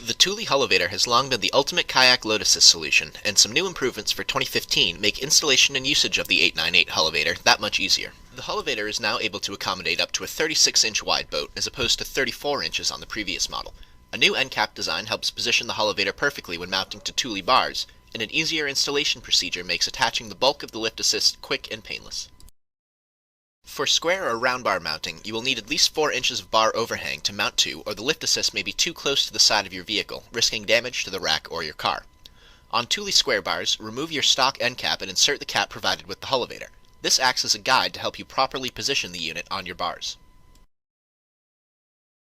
The Thule Hullavator has long been the ultimate kayak load assist solution, and some new improvements for 2015 make installation and usage of the 898 Hallavator that much easier. The Hallavator is now able to accommodate up to a 36-inch wide boat as opposed to 34 inches on the previous model. A new end cap design helps position the Hallavator perfectly when mounting to Thule bars, and an easier installation procedure makes attaching the bulk of the lift assist quick and painless. For square or round bar mounting, you will need at least 4 inches of bar overhang to mount to, or the lift assist may be too close to the side of your vehicle, risking damage to the rack or your car. On Thule square bars, remove your stock end cap and insert the cap provided with the Hallavator. This acts as a guide to help you properly position the unit on your bars.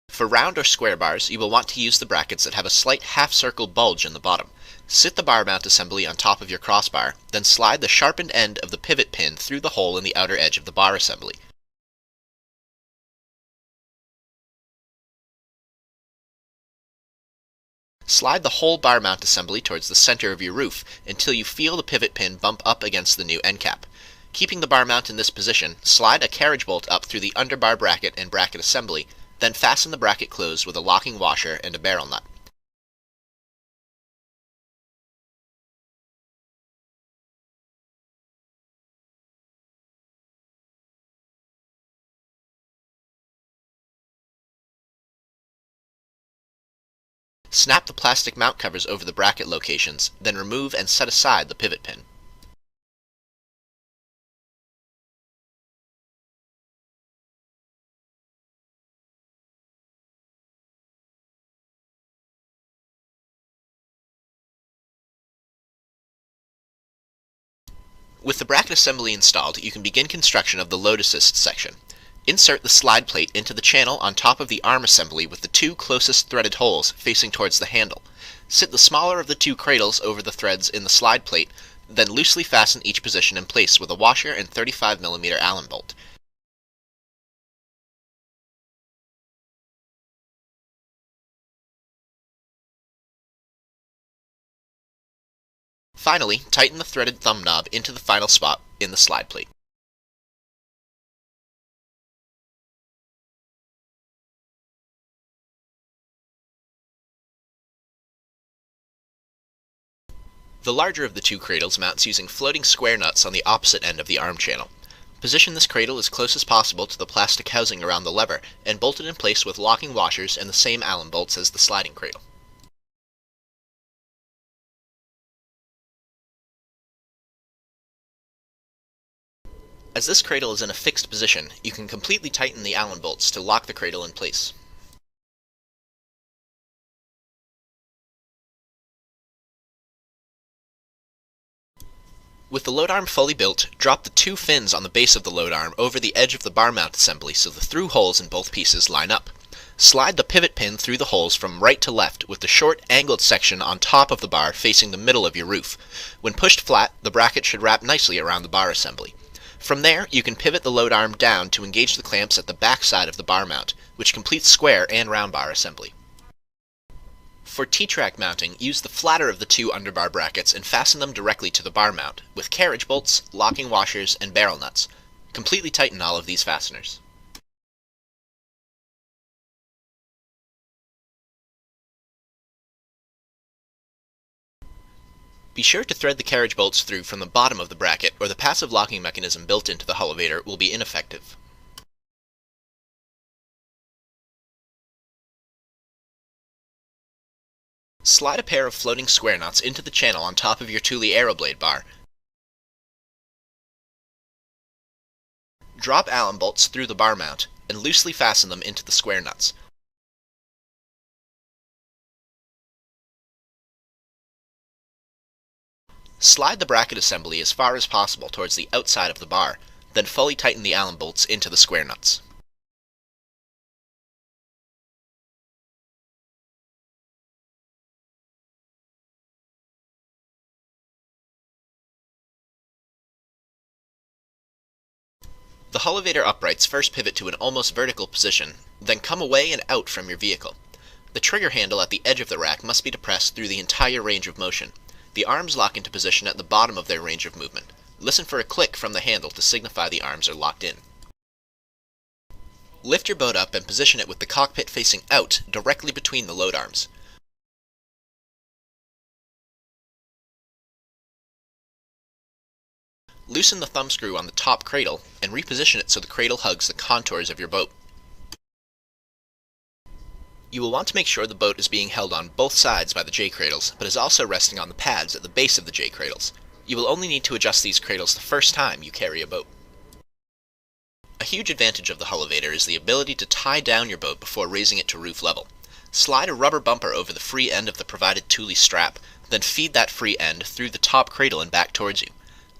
For round or square bars, you will want to use the brackets that have a slight half-circle bulge in the bottom. Sit the bar mount assembly on top of your crossbar, then slide the sharpened end of the pivot pin through the hole in the outer edge of the bar assembly. Slide the whole bar mount assembly towards the center of your roof until you feel the pivot pin bump up against the new end cap. Keeping the bar mount in this position, slide a carriage bolt up through the underbar bracket and bracket assembly, then fasten the bracket closed with a locking washer and a barrel nut. Snap the plastic mount covers over the bracket locations, then remove and set aside the pivot pin. With the bracket assembly installed, you can begin construction of the load assist section. Insert the slide plate into the channel on top of the arm assembly with the two closest threaded holes facing towards the handle. Sit the smaller of the two cradles over the threads in the slide plate, then loosely fasten each position in place with a washer and 35mm Allen bolt. Finally, tighten the threaded thumb knob into the final spot in the slide plate. The larger of the two cradles mounts using floating square nuts on the opposite end of the arm channel. Position this cradle as close as possible to the plastic housing around the lever, and bolt it in place with locking washers and the same Allen bolts as the sliding cradle. As this cradle is in a fixed position, you can completely tighten the Allen bolts to lock the cradle in place. With the load arm fully built, drop the two fins on the base of the load arm over the edge of the bar mount assembly so the through holes in both pieces line up. Slide the pivot pin through the holes from right to left with the short angled section on top of the bar facing the middle of your roof. When pushed flat, the bracket should wrap nicely around the bar assembly. From there, you can pivot the load arm down to engage the clamps at the back side of the bar mount, which completes square and round bar assembly. For T-track mounting, use the flatter of the two underbar brackets and fasten them directly to the bar mount, with carriage bolts, locking washers, and barrel nuts. Completely tighten all of these fasteners. Be sure to thread the carriage bolts through from the bottom of the bracket, or the passive locking mechanism built into the Hallavator will be ineffective. Slide a pair of floating square nuts into the channel on top of your Thule AeroBlade bar. Drop Allen bolts through the bar mount, and loosely fasten them into the square nuts. Slide the bracket assembly as far as possible towards the outside of the bar, then fully tighten the Allen bolts into the square nuts. The Hallavator uprights first pivot to an almost vertical position, then come away and out from your vehicle. The trigger handle at the edge of the rack must be depressed through the entire range of motion. The arms lock into position at the bottom of their range of movement. Listen for a click from the handle to signify the arms are locked in. Lift your boat up and position it with the cockpit facing out directly between the load arms. Loosen the thumb screw on the top cradle and reposition it so the cradle hugs the contours of your boat. You will want to make sure the boat is being held on both sides by the J-cradles, but is also resting on the pads at the base of the J-cradles. You will only need to adjust these cradles the first time you carry a boat. A huge advantage of the Hallavator is the ability to tie down your boat before raising it to roof level. Slide a rubber bumper over the free end of the provided Thule strap, then feed that free end through the top cradle and back towards you.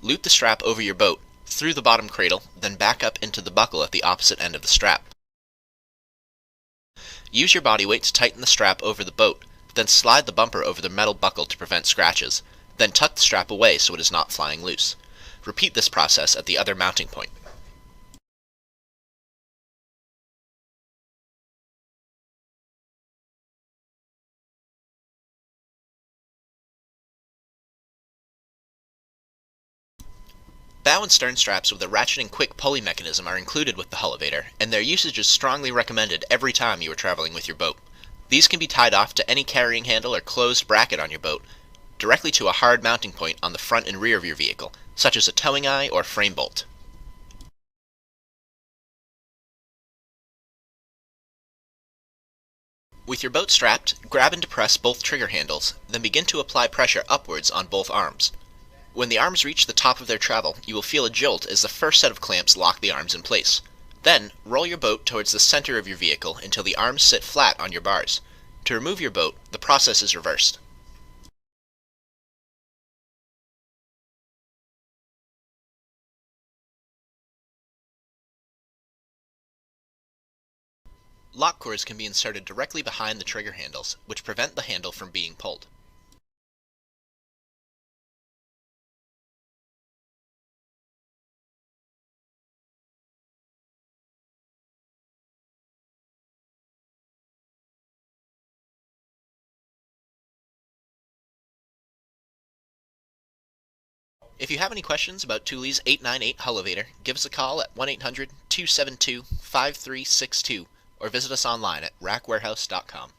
Loop the strap over your boat, through the bottom cradle, then back up into the buckle at the opposite end of the strap. Use your body weight to tighten the strap over the boat, then slide the bumper over the metal buckle to prevent scratches, then tuck the strap away so it is not flying loose. Repeat this process at the other mounting point. Bow and stern straps with a ratcheting quick pulley mechanism are included with the Hallavator, and their usage is strongly recommended every time you are traveling with your boat. These can be tied off to any carrying handle or closed bracket on your boat, directly to a hard mounting point on the front and rear of your vehicle, such as a towing eye or frame bolt. With your boat strapped, grab and depress both trigger handles, then begin to apply pressure upwards on both arms. When the arms reach the top of their travel, you will feel a jolt as the first set of clamps lock the arms in place. Then, roll your boat towards the center of your vehicle until the arms sit flat on your bars. To remove your boat, the process is reversed. Lock cores can be inserted directly behind the trigger handles, which prevent the handle from being pulled. If you have any questions about Thule's 898 Hallavator, give us a call at 1-800-272-5362 or visit us online at rackwarehouse.com.